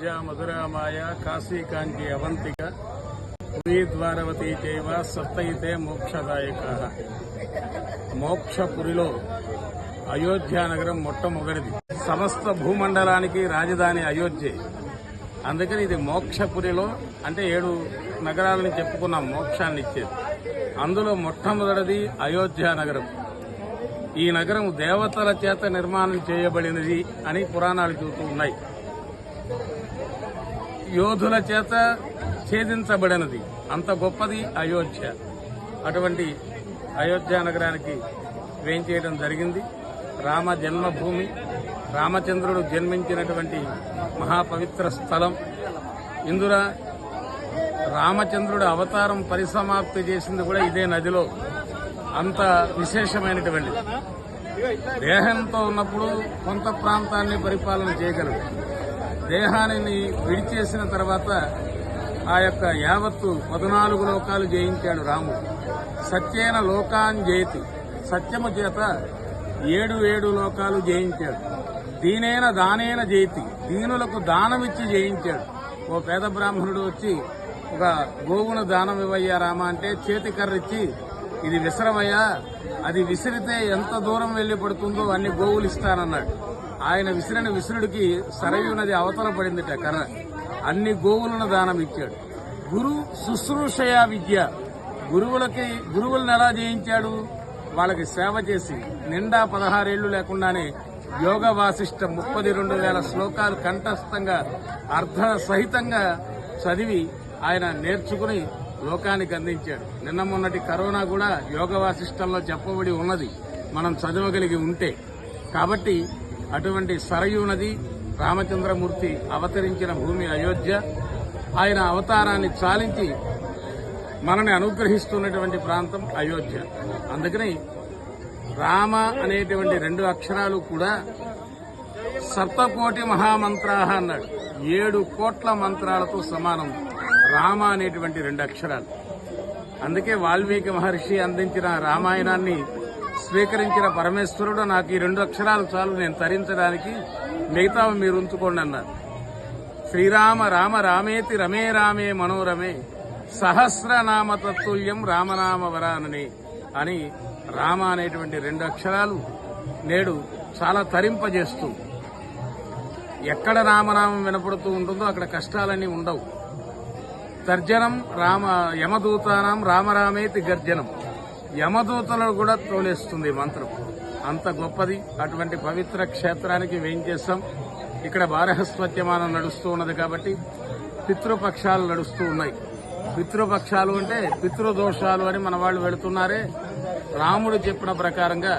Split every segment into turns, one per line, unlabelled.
మధురామాయ కాశీకాంచి అవంతిక ద్వారవతి చైవ సప్తయితే మోక్షదాయక. మోక్షపురిలో అయోధ్య నగరం మొట్టమొదటిది. సమస్త భూమండలానికి రాజధాని అయోధ్య. అందుకని ఇది మోక్షపురిలో అంటే 7 నగరాలని చెప్పుకున్నాం మోక్షాన్ని ఇచ్చేది. అందులో మొట్టమొదటిది అయోధ్య నగరం. ఈ నగరం దేవతల చేత నిర్మాణం చేయబడినది అని పురాణాలు చెబుతూ ఉన్నాయి. యోధుల చేత ఛేదించబడినది. అంత గొప్పది అయోధ్య. అటువంటి అయోధ్య నగరానికి వేంచేయడం జరిగింది. రామ జన్మభూమి, రామచంద్రుడు జన్మించినటువంటి మహాపవిత్ర స్థలం. ఇందులో రామచంద్రుడు అవతారం పరిసమాప్తి చేసింది కూడా ఇదే నదిలో. అంత విశేషమైనటువంటిది. దేహంతో ఉన్నప్పుడు కొంత ప్రాంతాన్ని పరిపాలన చేయగలడు. దేహాన్ని విడిచేసిన తర్వాత ఆ యొక్క యావత్తు 14 లోకాలు జయించాడు రాముడు. సత్యేన లోకాన్ జయతి, సత్యము చేత 7 లోకాలు జయించాడు. దీనేన దానేన జయతి, దీనులకు దానమిచ్చి జయించాడు. ఓ పేద బ్రాహ్మణుడు వచ్చి ఒక గోవును దానం ఇవ్వయ్యా రామ అంటే చేతి కర్రిచ్చి ఇది విసరమయ్యా, అది విసిరితే ఎంత దూరం వెళ్లి పడుతుందో అన్ని గోవులు ఇస్తానన్నాడు. ఆయన విసిరిన విసురుడికి సరయూ నది అవతల పడిందిట కర్ర. అన్ని గోవులను దానం ఇచ్చాడు. గురు శుశ్రూషయా విద్య, గురువులను ఎలా జయించాడు? వాళ్ళకి సేవ చేసి నిండా 16 ఏళ్లు లేకుండానే యోగ వాసిష్ట 32,000 శ్లోకాలు కంఠస్థంగా అర్ధ సహితంగా చదివి ఆయన నేర్చుకుని లోకానికి అందించాడు. నిన్న మొన్నటి కరోనా కూడా యోగ వాసిష్టంలో చెప్పబడి ఉన్నది మనం చదవగలిగి ఉంటే. కాబట్టి అటువంటి సరయూ నది, రామచంద్రమూర్తి అవతరించిన భూమి అయోధ్య. ఆయన అవతారాన్ని చాలించి మనని అనుగ్రహిస్తున్నటువంటి ప్రాంతం అయోధ్య. అందుకని రామ అనేటువంటి 2 అక్షరాలు కూడా సప్తకోటి మహామంత్రాహ అన్నాడు. 7 కోట్ల మంత్రాలతో సమానం రామ అనేటువంటి 2 అక్షరాలు. అందుకే వాల్మీకి మహర్షి అందించిన రామాయణాన్ని స్వీకరించిన పరమేశ్వరుడు నాకు ఈ 2 అక్షరాలు చాలు నేను తరించడానికి, మిగతావి మీరు ఉంచుకోండి అన్నారు. శ్రీరామ రామ రామేతి రమే రామే మనోరమే సహస్రనామ తత్తుల్యం రామనామ వరానని అని రామ అనేటువంటి 2 అక్షరాలు నేడు చాలా తరింపజేస్తూ, ఎక్కడ రామనామం వినపడుతూ ఉంటుందో అక్కడ కష్టాలన్నీ ఉండవు. తర్జనం యమదూతానం రామరామేతి గర్జనం, యమదూతలను కూడా తోలేస్తుంది మంత్రం. అంత గొప్పది. అటువంటి పవిత్ర క్షేత్రానికి వేంచేశాం. ఇక్కడ బారహస్పత్యమానం నడుస్తూ ఉన్నది కాబట్టి పితృపక్షాలు నడుస్తూ ఉన్నాయి. పితృపక్షాలు అంటే పితృదోషాలు అని మన వాళ్ళు వెళుతున్నారే. రాముడు చెప్పిన ప్రకారంగా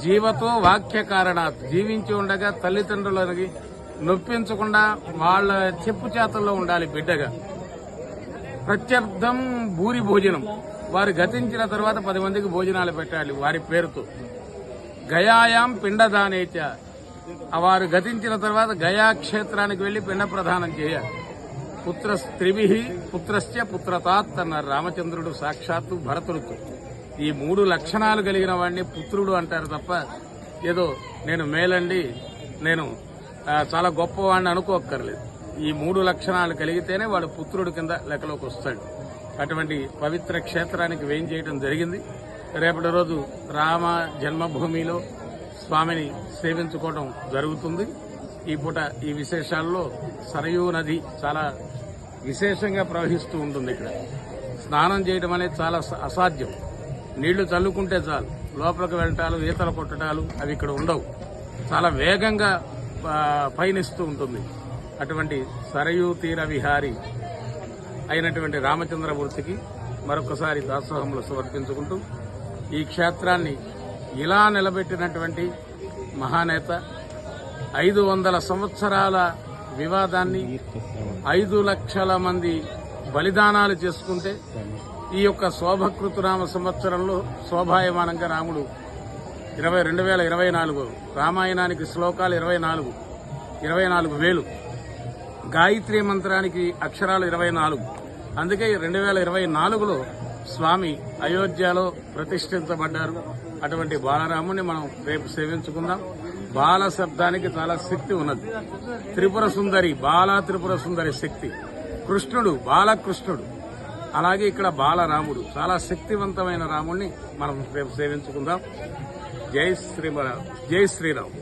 జీవతో వాక్య కారణాత్, జీవించి ఉండగా తల్లిదండ్రులకి నొప్పించకుండా వాళ్ళ చెప్పు చేతల్లో ఉండాలి బిడ్డగా. ప్రత్యర్థం భూరి భోజనం, వారు గతించిన తర్వాత 10 మందికి భోజనాలు పెట్టాలి వారి పేరుతో. గయాయాం పిండదానేచ, వారు గతించిన తర్వాత గయా క్షేత్రానికి వెళ్లి పిండ ప్రదానం చేయాలి. పుత్రస్త్రిభి పుత్రశ్చ పుత్రతాత్ అన్నారు రామచంద్రుడు సాక్షాత్తు భరతుడితో. ఈ 3 లక్షణాలు కలిగిన వాడిని పుత్రుడు అంటారు తప్ప ఏదో నేను మేలండి, నేను చాలా గొప్పవాడిని అనుకోక్కర్లేదు. ఈ 3 లక్షణాలు కలిగితేనే వాడు పుత్రుడి కింద లెక్కలోకి వస్తాడు. అటువంటి పవిత్ర క్షేత్రానికి వేంచేయడం జరిగింది. రేపటి రోజు రామ జన్మభూమిలో స్వామిని సేవించుకోవడం జరుగుతుంది. ఈ పూట ఈ విశేషాల్లో సరయూ నది చాలా విశేషంగా ప్రవహిస్తూ ఉంటుంది. ఇక్కడ స్నానం చేయడం అనేది చాలా అసాధ్యం. నీళ్లు చల్లుకుంటే చాలు, లోపలికి వెళ్ళటాలు ఈతలు కొట్టడాలు అవి ఇక్కడ ఉండవు. చాలా వేగంగా పయనిస్తూ ఉంటుంది. అటువంటి సరయూ తీర విహారి అయినటువంటి రామచంద్రమూర్తికి మరొకసారి దాసోహములు సమర్పించుకుంటూ, ఈ క్షేత్రాన్ని ఇలా నిలబెట్టినటువంటి మహానేత, 500 సంవత్సరాల వివాదాన్ని 5 లక్షల మంది బలిదానాలు చేసుకుంటే ఈ యొక్క శోభకృతునామ సంవత్సరంలో శోభాయమానంగా రాముడు 2024 రామాయణానికి శ్లోకాలు 24,000, గాయత్రీ మంత్రానికి అక్షరాలు 24. అందుకే 2024లో స్వామి అయోధ్యలో ప్రతిష్ఠించబడ్డారు. అటువంటి బాలరాముని మనం రేపు సేవించుకుందాం. బాల శబ్దానికి చాలా శక్తి ఉన్నది. త్రిపుర సుందరి, బాల త్రిపుర సుందరి శక్తి. కృష్ణుడు బాలకృష్ణుడు, అలాగే ఇక్కడ బాలరాముడు. చాలా శక్తివంతమైన రాముడిని మనం రేపు సేవించుకుందాం. జై శ్రీరామ్, జై శ్రీరామ్.